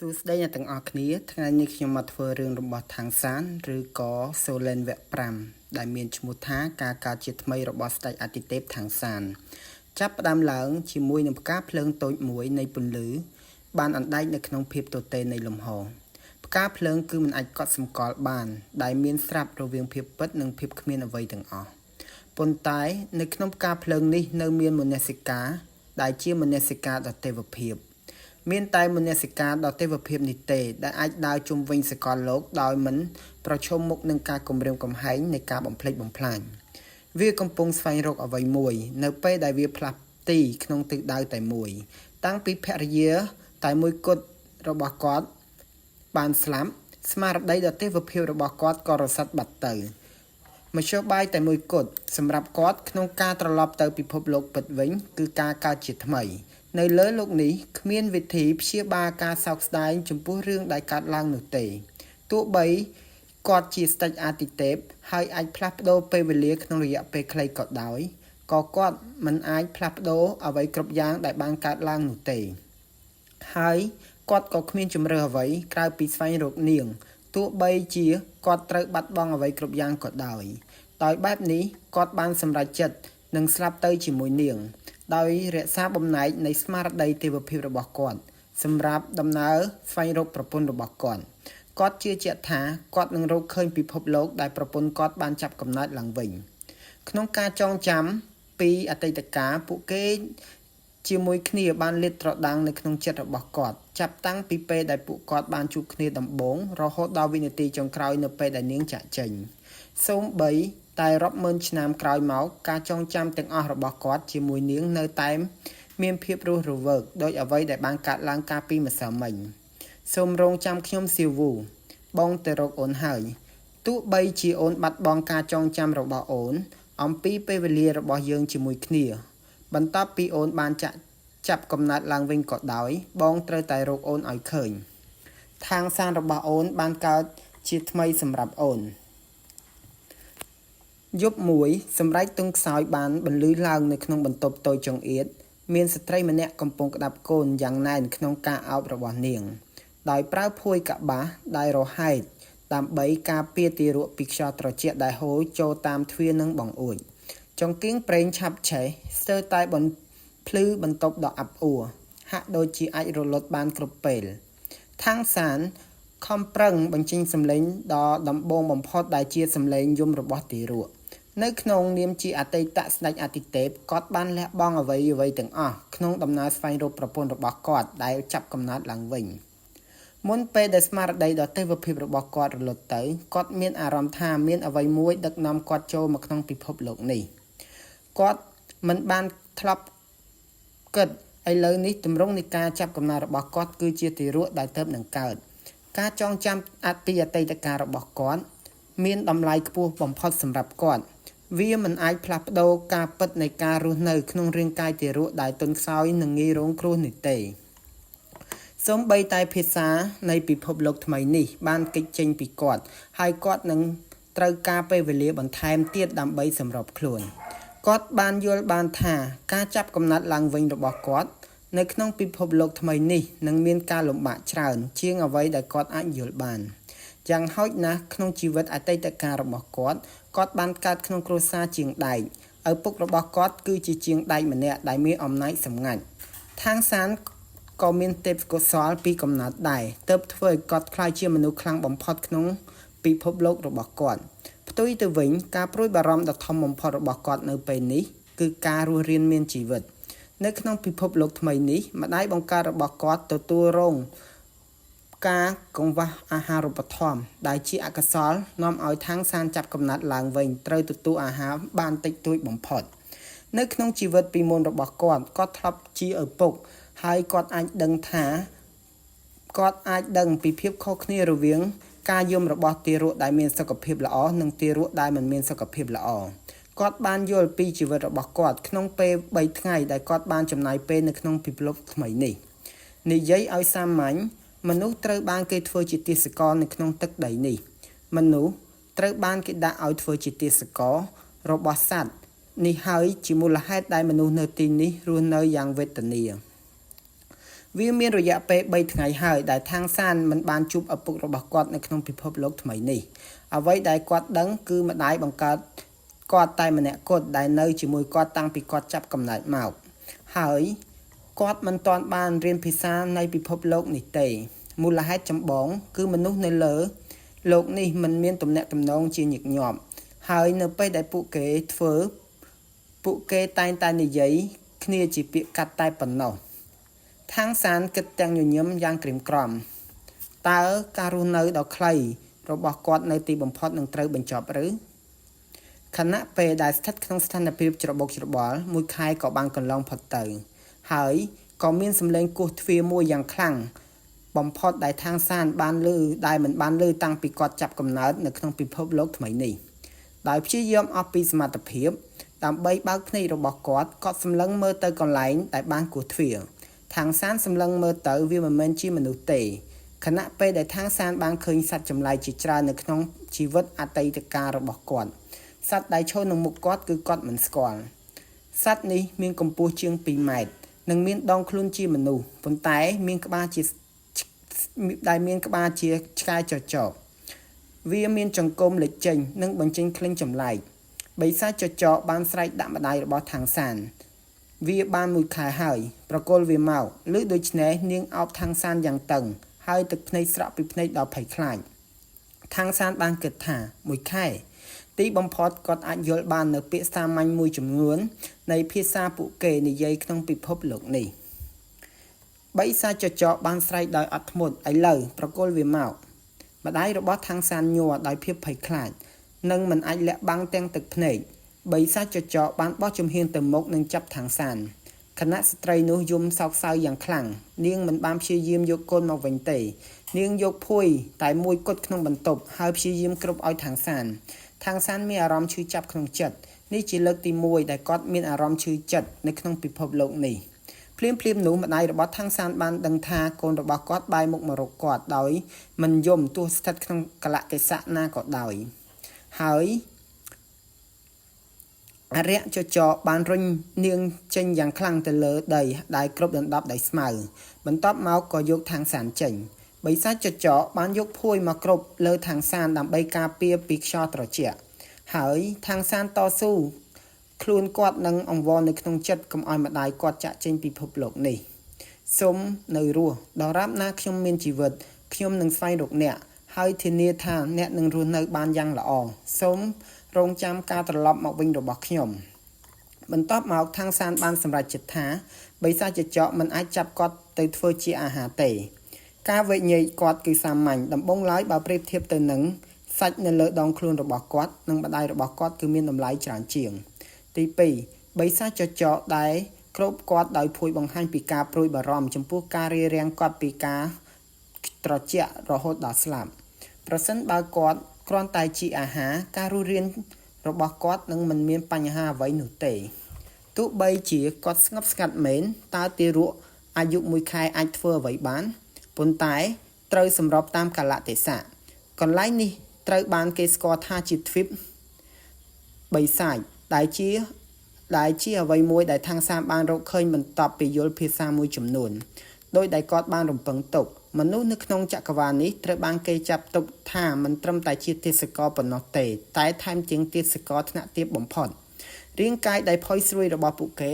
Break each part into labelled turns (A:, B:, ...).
A: សួស្តីអ្នកទាំងអស់គ្នាថ្ងៃនេះខ្ញុំមកធ្វើរឿងរបស់ថងសានឬក៏សូឡែនវគ្គ5ដែលមានឈ្មោះថាការកើតជាថ្មីរបស់ស្ដេចអាទិទេពថងសានចាប់ផ្ដើមឡើងជាមួយនឹងផ្កាភ្លើងតូចមួយនៃពន្លឺបានអណ្ដែតនៅក្នុងភាពទទេនៃលំហផ្កាភ្លើងគឺមិនអាចកត់សម្គាល់បានដែលមានស្រាប់រវាងភាពពិតនិងភាពគ្មានអ្វីទាំងអស់ប៉ុន្តែនៅក្នុងផ្កាភ្លើងនេះនៅមានមនសិការដែលជាមនសិការដ៏ទេវភាពមានតែមនសិការដ៏ទេវភាពនេះទេដែលអាចដើរជុំវិញសកលលោកដោយមិនប្រឈមមុខនឹងការគំរាមកំហែងនៃការបំផ្លិចបំផ្លាញវាកំពុងស្វែងរកអ្វីមួយនៅពេលដែលវាផ្លាស់ទីក្នុងទិសដៅតែមួយតាំងពីភរិយាតែមួយគត់របស់គាត់បានស្លាប់ស្មារតីដ៏ទេវភាពរបស់គាត់ក៏រសាត់បាត់ទៅមធ្យោបាយតែមួយគត់សម្រាប់គាត់ក្នុងការត្រឡប់ទៅពិភពលោកពិតវិញគឺការកើតជាថ្មីនៅលើโลกនេះគ្មានវិធីព្យាបាលការសោកស្ដាយចំពោះរឿងដែលកើតឡើងនោះទេទោះបីគាត់ជាស្ដេចអាទិទេពហើយអាចផ្លាស់ប្ដូរពេលវេលាក្នុងរយៈពេលខ្លីក៏ដោយក៏គាត់មិនអាចផ្លាស់ប្ដូរអ្វីគ្រប់យ៉ាងដែលបានកើតឡើងនោះទេហើយគាត់ក៏គ្មានជំរឿអ្វីក្រៅពីស្វែងរកនាងទោះបីជាគាត់ត្រូវបាត់បង់អ្វីគ្រប់យ៉ាងក៏ដោយដោយបែបនេះគាត់បានសម្រេចចិត្តនឹងស្លាប់ទៅជាមួយនាងដោយរក្សាបំណែកនៃស្មារតីទេវភាពរបស់គាត់សម្រាប់ដំណើរស្វែងរកប្រពន្ធរបស់គាត់ជឿជាក់ថាគាត់នឹងរកឃើញពិភពលោកដែលប្រពន្ធគាត់បានចាប់កំណើតឡើងវិញក្នុងការចងចាំពីអតីតកាលពួកគេជាមួយគ្នាបានលាតត្រដាងនៅក្នុងចិត្តរបស់គាត់ចាប់តាំងពីពេលដែលពួកគាត់បានជួបគ្នាដំបូងរហូតដល់វិនាទីចុងក្រោយនៅពេលដែលនាងចាក់ចេញសូម្បីតែរាប់ម៉ឺនឆ្នាំក្រោយមកការចងចាំទាំងអស់របស់គាត់ជាមួយនាងនៅតែមានភាពរស់រវើកដោយអ្វីដែលបានកើតឡើងកាលពីម្សិលមិញសូមរងចាំខ្ញុំសៀវវូបងទៅរកអូនហើយទោះបីជាអូនបាត់បង់ការចងចាំរបស់អូនអំពីពេលវេលារបស់យើងជាមួយគ្នាបន្ទាប់ពីអូនបានចាប់កំណើតឡើងវិញក៏ដោយបងត្រូវតែរកអូនឲ្យឃើញທາງសានរបស់អូនបានកើតជាថ្មីសម្រាប់អូនយប់មួយសម្រែកទង់ខ្សោយបានបន្លឺឡើងនៅក្នុងបន្ទប់តូចចង្អៀតមានស្ត្រីម្នាក់កំពុងក្តាប់កូនយ៉ាងណែនក្នុងការអោបរបស់នាងដោយប្រើភួយកប្បាសដែលរហែកដើម្បីការពារទារកពីខ្យល់ត្រជាក់ដែលហូរចូលតាមទ្វារនិងបង្អួចចង្កៀងប្រេងឆាប់ឆេះស្ទើរតែភ្លឺបន្ទប់ដ៏អាប់អួរហាក់ដូចជាអាចរលត់បានគ្រប់ពេលທາງសានខំប្រឹងបញ្ចេញសំឡេងដ៏ដំបូងបំផុតដែលជាសំឡេងយំរបស់ទារកនៅក្នុងនាមជាអតីតស្ដេចអាទិទេពគាត់បានលះបង់អ្វីទាំងអស់ក្នុងដំណើរស្វែងរកប្រពន្ធរបស់គាត់ដែលចាប់កំណើតឡើងវិញមុនពេលដែលស្មារតីដ៏ទេវភាពរបស់គាត់រលត់ទៅគាត់មានអារម្មណ៍ថាមានអ្វីមួយដឹកនាំគាត់ចូលមកក្នុងពិភពលោកនេះគាត់មិនបានធ្លាប់គិតឥឡូវនេះទម្រង់នៃការចាប់កំណើតរបស់គាត់គឺជាទារកដែលទើបនឹងកើតការចងចាំពីអតីតកាលរបស់គាត់មានតម្លៃខ្ពស់បំផុតសម្រាប់គាត់វាមិនអាចផ្លាស់ប្ដូរការពិតនៃការរស់នៅក្នុងរាងកាយទារកដែលទន់ខ្សោយនិងងាយរងគ្រោះនេះទេសូម្បីតែភាសានៃពិភពលោកថ្មីនេះបានគេចចេញពីគាត់ហើយគាត់នឹងត្រូវការពេលវេលាបន្ថែមទៀតដើម្បីសម្របខ្លួនគាត់បានយល់បានថាការចាប់កំណើតឡើងវិញរបស់គាត់នៅក្នុងពិភពលោកថ្មីនេះនឹងមានការលំបាកច្រើនជាងអ្វីដែលគាត់អាចយល់បានយ៉ាងហោចណាស់ក្នុងជីវិតអតីតកាលរបស់គាត់បានកើតក្នុងគ្រួសារជាងដែកឪពុករបស់គាត់គឺជាជាងដែកម្នាក់ដែលមានអំណាចសម្ងាត់ທາງសានក៏មានទេពកោសល្យពីកំណើតដែរទើបធ្វើឲ្យគាត់ក្លាយជាមនុស្សខ្លាំងបំផុតក្នុងពិភពលោករបស់គាត់ផ្ទុយទៅវិញការព្រួយបារម្ភដ៏ធំបំផុតរបស់គាត់នៅពេលនេះគឺការរស់រានមានជីវិតនៅក្នុងពិភពលោកថ្មីនេះម្ដាយបង្កើតរបស់គាត់ទទួលរងការកង្វះអាហារូបត្ថម្ភដែលជាអកុសលនាំឲ្យທາງសានចាប់កំណើតឡើងវិញត្រូវទទួលអាហារបានតិចតួចបំផុតនៅក្នុងជីវិតពីមុនរបស់គាត់ធ្លាប់ជាឪពុកហើយគាត់អាចដឹងពីភាពខុសគ្នារវាងការយំរបស់ទារកដែលមានសុខភាពល្អនិងទារកដែលមិនមានសុខភាពល្អគាត់បានយល់ពីជីវិតរបស់គាត់ក្នុងពេល3ថ្ងៃដែលគាត់បានចំណាយពេលនៅក្នុងពិភពលោកថ្មីនេះនិយាយឲ្យសាមញ្ញមនុស្សត្រូវបានគេធ្វើជាទាសករនៅក្នុងទឹកដីនេះមនុស្សត្រូវបានគេដាក់ឲ្យធ្វើជាទាសកររបស់សត្វនេះហើយជាមូលហេតុដែលមនុស្សនៅទីនេះរស់នៅយ៉ាងវេទនា វាមានរយៈពេល3ថ្ងៃហើយដែលທາງសានមិនបានជួបឪពុករបស់គាត់នៅក្នុងពិភពលោកថ្មីនេះអ្វីដែលគាត់ដឹងគឺម្ដាយបង្កើតគាត់តែម្នាក់គត់ដែលនៅជាមួយគាត់តាំងពីគាត់ចាប់កំណើតមកហើយគាត់មិនទាន់បានរៀនភាសានៃពិភពលោកនេះទេមូលហេតុចម្បងគឺមនុស្សនៅលើលោកនេះមិនមានទំនាក់ទំនងជាញឹកញាប់ហើយនៅពេលដែលពួកគេធ្វើពួកគេតែងតែនិយាយគ្នាជាពាក្យកាត់តែប៉ុណ្ណោះທາງសានគិតទាំងញញឹមយ៉ាងក្រៀមក្រំតើការរស់នៅដ៏ខ្លីរបស់គាត់នៅទីបំផុតនឹងត្រូវបញ្ចប់ឬខណៈពេលដែលស្ថិតក្នុងស្ថានភាពច្របូកច្របល់មួយខែក៏បានកន្លងផុតទៅហើយក៏មានសម្លេងគោះទ្វារមួយយ៉ាងខ្លាំងបំផុតដែលທາງសានបានឮដែលមិនបានឮតាំងពីគាត់ចាប់កំណើតនៅក្នុងពិភពលោកថ្មីនេះដោយព្យាយាមអស់ពីសមត្ថភាពដើម្បីបើកភ្នែករបស់គាត់សម្លឹងមើលទៅកន្លែងដែលបានគោះទ្វារທາງសានសម្លឹងមើលទៅវាមិនមែនជាមនុស្សទេខណៈពេលដែលທາງសានបានឃើញសត្វចម្លែកជាច្រើននៅក្នុងជីវិតអតីតកាលរបស់គាត់សត្វដែលឈរនឹងមុខគាត់គឺគាត់មិនស្គាល់សត្វនេះមានកម្ពស់ជាង2ម៉ែត្រនិងមានដងខ្លួនជាមនុស្សប៉ុន្តែមានក្បាលជាឆ្កែចចកវាមានចង្កុំលេចចេញនិងបញ្ចេញក្លិនចម្លែកបិសាចចចកបានស្រែកដាក់ម្ដាយរបស់ທາງសានវាបានមួយខែហើយប្រគល់វាមកឬដូច្នេះនាងអោបທາງសានយ៉ាងតឹងហើយទឹកភ្នែកស្រក់ពីភ្នែកដល់ភ័យខ្លាចທາងសានបានគិតថាមួយខែទីបំផុតគាត់អាចយល់បាននៅពាក្យសាមញ្ញមួយចំនួននៃភាសាពួកគេនិយាយក្នុងពិភពលោកនេះបិសាចចចកបានស្រែកដោយអត់ធ្មត់ឥឡូវប្រគល់វាមកម្ដាយរបស់ທາງសានញ័រដោយភាពភ័យខ្លាចនិងមិនអាចលាក់បាំងទាំងទឹកភ្នែកបិសាចចកបានបោះជំហានទៅមុខនិងចាប់ທາງសានខណៈស្ត្រីនោះយំសោកសៅយ៉ាងខ្លាំងនាងមិនបានព្យាយាមយកកូនមកវិញទេនាងយកភួយតែមួយគត់ក្នុងបន្ទប់ហើយព្យាយាមគ្រប់ឲ្យທາងសានមានអារម្មណ៍ឈឺចាប់ក្នុងចិត្តនេះជាលើកទី1ដែលគាត់មានអារម្មណ៍ឈឺចិត្តនៅក្នុងពិភពលោកនេះភ្លាមនោះម្ដាយរបស់ທາງសានបានដឹងថាកូនរបស់គាត់បែរមុខមករកគាត់ដោយមិនយំទោះស្ថិតក្នុងកលៈទេសៈណាក៏ដោយហើយអរិយចចកបានរុញនាងចេញយ៉ាងខ្លាំងទៅលើដីដែលគ្រប់ដណ្ដប់ដោយស្មៅបន្ទាប់មកក៏យកທາងសានចេញបិសាចចចកបានយកភួយមកគ្រប់លើທາងសានដើម្បីការពារពីខ្យល់ត្រជាក់ហើយທາងសានតស៊ូខ្លួនគាត់នឹងអង្វរនៅក្នុងចិត្តកុំឲ្យម្ដាយគាត់ចាក់ចេញពីពិភពលោកនេះសូមនៅរស់ដរាបណាខ្ញុំមានជីវិតខ្ញុំនឹងស្វែងរកអ្នកហើយធានាថាអ្នកនឹងរស់នៅបានយ៉ាងល្អសូមរងចាំការត្រឡប់មកវិញរបស់ខ្ញុំបន្ទាប់មកທາງសានបានសម្រេចចិត្តថាបិសាចចកមិនអាចចាប់គាត់ទៅធ្វើជាអាហារទេការវិញ្ញាគាត់គឺសាមញ្ញដំបូងឡើយបើប្រៀបធៀបទៅនឹងសាច់នៅលើដងខ្លួនរបស់គាត់និងម្ដាយរបស់គាត់គឺមានតម្លៃច្រើនជាងទី2បិសាចចកដែលគ្របគាត់ដោយភួយបង្ហាញពីការព្រួយបារម្ភចំពោះការរារាំងគាត់ពីការត្រជាក់រហូតដល់ស្លាប់ប្រសិនបើគាត់គ្រាន់តែជាអាហារការរស់រានរបស់គាត់នឹងមិនមានបញ្ហាអ្វីនោះទេទោះបីជាគាត់ស្ងប់ស្ងាត់មែនតើទារកអាយុ1ខែអាចធ្វើអ្វីបានប៉ុន្តែត្រូវសម្របតាមកលៈទេសៈកន្លែងនេះត្រូវបានគេស្គាល់ថាជាទ្វីបបិសាចដែលជាអ្វីមួយដែលທາງសានបានរកឃើញបន្ទាប់ពីយល់ភាសាមួយចំនួនដោយដែលគាត់បានរំពឹងទុកមនុស្សនៅក្នុងចក្រវាឡនេះត្រូវបានគេចាប់ទុកថាមិនត្រឹមតែជាទេសកលប៉ុណ្ណោះទេតែថែមទាំងទេសកលថ្នាក់ទាបបំផុតរាងកាយដែលផុយស្រួយរបស់ពួកគេ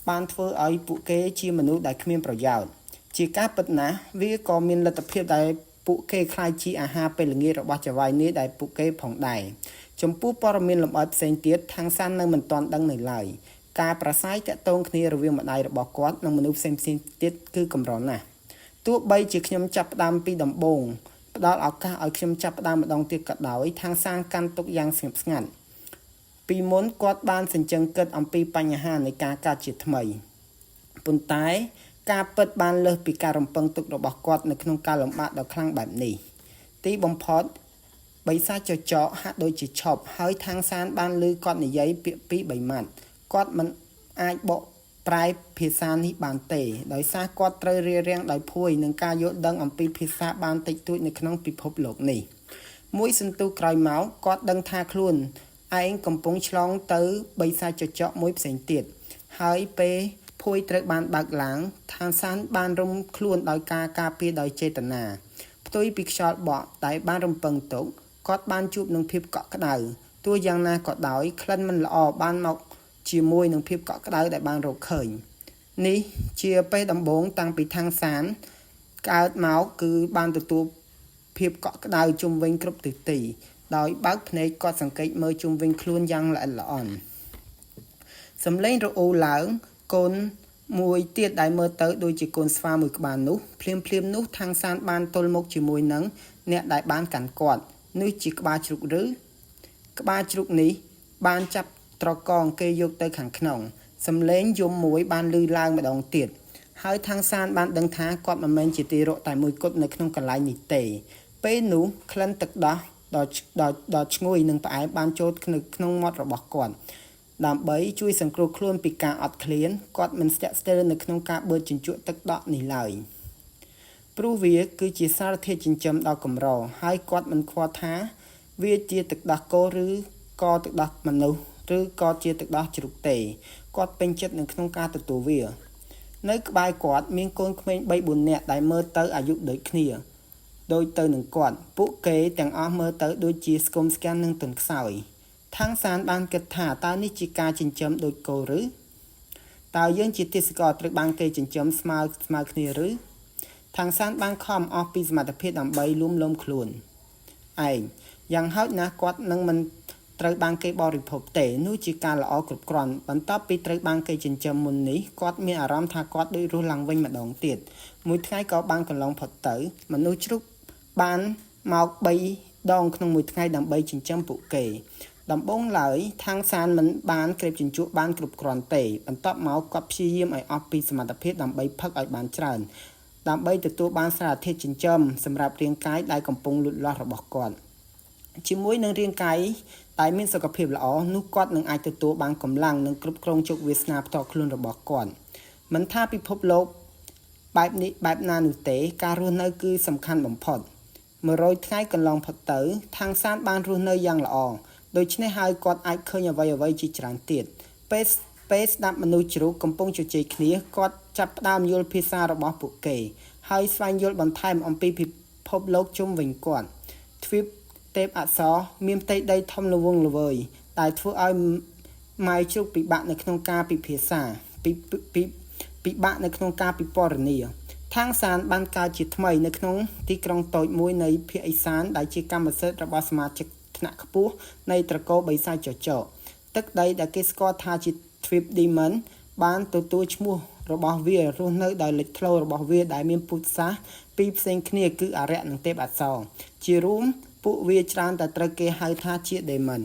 A: បានធ្វើឲ្យពួកគេជាមនុស្សដែលគ្មានប្រយោជន៍ជាការពិតណាស់វាក៏មានលទ្ធភាពដែលពួកគេខ្លាចជាអាហារពេលល្ងាចរបស់ចៅហ្វាយនេះដែលពួកគេផងដែរចំពោះព័ត៌មានលម្អិតផ្សេងទៀតທາງសាននៅមិនទាន់ដឹងនៅឡើយការប្រស័យតាក់ទងគ្នារវាងម្ដាយរបស់គាត់និងមនុស្សផ្សេងទៀតគឺកម្រណាស់ទោះបីជាខ្ញុំចាប់ផ្ដើមពីដំបូងផ្ដល់ឱកាសឲ្យខ្ញុំចាប់ផ្ដើមម្ដងទៀតក៏ដោយທາងសានកាន់ទុកយ៉ាងស្ងប់ស្ងាត់ពីមុនគាត់បានសញ្ជឹងគិតអំពីបញ្ហានៃការកើតជាថ្មីប៉ុន្តែការពិតបានលើសពីការរំពឹងទុករបស់គាត់នៅក្នុងការលំបាកដ៏ខ្លាំងបែបនេះទីបំផុតបិសាចចកហាក់ដូចជាឈប់ហើយທາງសានបានឮគាត់និយាយពាក្យ2 3ម៉ាត់គាត់មិនអាចបកប្រែភាសានេះបានទេដោយសារគាត់ត្រូវរារាំងដោយភួយនឹងការយល់ដឹងអំពីភាសាបានតិចតួចនៅក្នុងពិភពលោកនេះមួយសន្ទុះក្រោយមកគាត់ដឹងថាខ្លួនឯងកំពុងឆ្លងទៅបិសាចចកមួយផ្សេងទៀតហើយពេល ភួយត្រូវបានបើកឡើងឋានសានបានរំខ្លួនដោយការការពារដោយចេតនាផ្ទុយពីខ្យល់បក់ដែលបានរំពឹងទុកគាត់បានជួបនឹងភាពកក់ក្ដៅទោះយ៉ាងណាក៏ដោយក្លិនមិនល្អបានមកជាមួយនឹងភាពកក់ក្ដៅដែលបានរកឃើញនេះជាពេលដំបូងតាំងពីឋានសានកើតមកគឺបានទទួលភាពកក់ក្ដៅជុំវិញគ្រប់ទិសទីដោយបើកភ្នែកគាត់សង្កេតមើលជុំវិញខ្លួនយ៉ាងល្អិតល្អន់សំឡេងរអ៊ូឡើងកូនមួយទៀតដែលមើលទៅដូចជាកូនស្វាមួយក្បាលនោះភ្លាមនោះឋានសានបានទល់មុខជាមួយនឹងអ្នកដែលបានកាន់គាត់នេះជាក្បាលជ្រូកឬក្បាលជ្រូកនេះបានចាប់ត្រកងគេយកទៅខាងក្នុងសំឡេងយំមួយបានឮឡើងម្ដងទៀតហើយឋានសានបានដឹងថាគាត់មិនមែនជាទារកតែមួយគត់នៅក្នុងកន្លែងនេះទេពេលនោះក្លិនទឹកដោះដ៏ឈ្ងុយនិងផ្អែមបានចូលក្នុងមាត់របស់គាត់ដើម្បីជួយសង្គ្រោះខ្លួនពីការអត់ឃ្លានគាត់មិនស្ទាក់ស្ទើរនៅក្នុងការបឺតជញ្ជក់ទឹកដក់នេះឡើយព្រោះវាគឺជាសារធាតុចិញ្ចឹមដ៏កម្រហើយគាត់មិនខ្វល់ថាវាជាទឹកដោះគោឬក៏ទឹកដោះមនុស្សឬក៏ជាទឹកដោះជ្រូកទេគាត់ពេញចិត្តនៅក្នុងការទទួលវានៅក្បែរគាត់មានកូនក្មេង 3-4 នាក់ដែលមើលទៅអាយុដូចគ្នាដូចទៅនឹងគាត់ពួកគេទាំងអស់មើលទៅដូចជាស្គមស្គាំងនិងទន់ខ្សោយឋានសានបានគិតថាតើនេះជាការចិញ្ចឹមដូចគោឬតើយើងជាទេសចរត្រូវបានគេចិញ្ចឹមស្មើគ្នាឬឋានសានបានខំអស់ពីសមត្ថភាពដើម្បីលួមលោមខ្លួនឯងយ៉ាងហោចណាស់គាត់នឹងមិនត្រូវបានគេបរិភោគទេនោះជាការល្អគ្រប់គ្រាន់បន្ទាប់ពីត្រូវបានគេចិញ្ចឹមមុននេះគាត់មានអារម្មណ៍ថាគាត់ដូចរស់ឡើងវិញម្ដងទៀតមួយថ្ងៃក៏បានកន្លងផុតទៅមនុស្សជ្រូកបានមក3ដងក្នុងមួយថ្ងៃដើម្បីចិញ្ចឹមពួកគេដំបូងឡើយឋានសានមិនបានក្រេបជញ្ជក់បានគ្រប់គ្រាន់ទេបន្ទាប់មកគាត់ព្យាយាមឲ្យអស់ពីសមត្ថភាពដើម្បីផឹកឲ្យបានច្រើនដើម្បីទទួលបានសារធាតុចិញ្ចឹមសម្រាប់រាងកាយដែលកំពុងលូតលាស់របស់គាត់ជាមួយនឹងរាងកាយដែលមានសុខភាពល្អនោះគាត់នឹងអាចទទួលបានកម្លាំងនិងគ្រប់គ្រងជោគវាសនាផ្ទាល់ខ្លួនរបស់គាត់មិនថាពិភពលោកបែបនេះបែបណានោះទេការរស់នៅគឺសំខាន់បំផុត100ថ្ងៃកន្លងផុតទៅឋានសានបានរស់នៅយ៉ាងល្អដូច្នេះហើយគាត់អាចឃើញអ្វីជាច្រើនទៀតពេលស្ដាប់មនុស្សជ្រូកកំពុងជជែកគ្នាគាត់ចាប់ផ្ដើមយល់ភាសារបស់ពួកគេហើយស្វែងយល់បន្ថែមអំពីពិភពលោកជុំវិញគាត់ទ្វីបទេពអប្សរមានផ្ទៃដីធំល្វឹងល្វើយដែលធ្វើឲ្យម៉ែជ្រូកពិបាកនៅក្នុងការពិភាក្សាពិបាកនៅក្នុងការពិពណ៌នាឋានសានបានកើតជាថ្មីនៅក្នុងទីក្រុងតូចមួយនៃភាគឦសានដែលជាកម្មសិទ្ធិរបស់សមាជិកថ្នាក់ខ្ពស់នៃត្រកូលបិសាចចចកទឹកដីដែលគេស្គាល់ថាជាទ្វីប Demon បានទទួលឈ្មោះរបស់វារស់នៅដោយលេចធ្លោរបស់វាដែលមានពុទ្ធសាសន៍ពីរផ្សេងគ្នាគឺអារក្សនិងទេពអប្សរជារួមពួកវាច្រើនតែត្រូវគេហៅថាជា Demon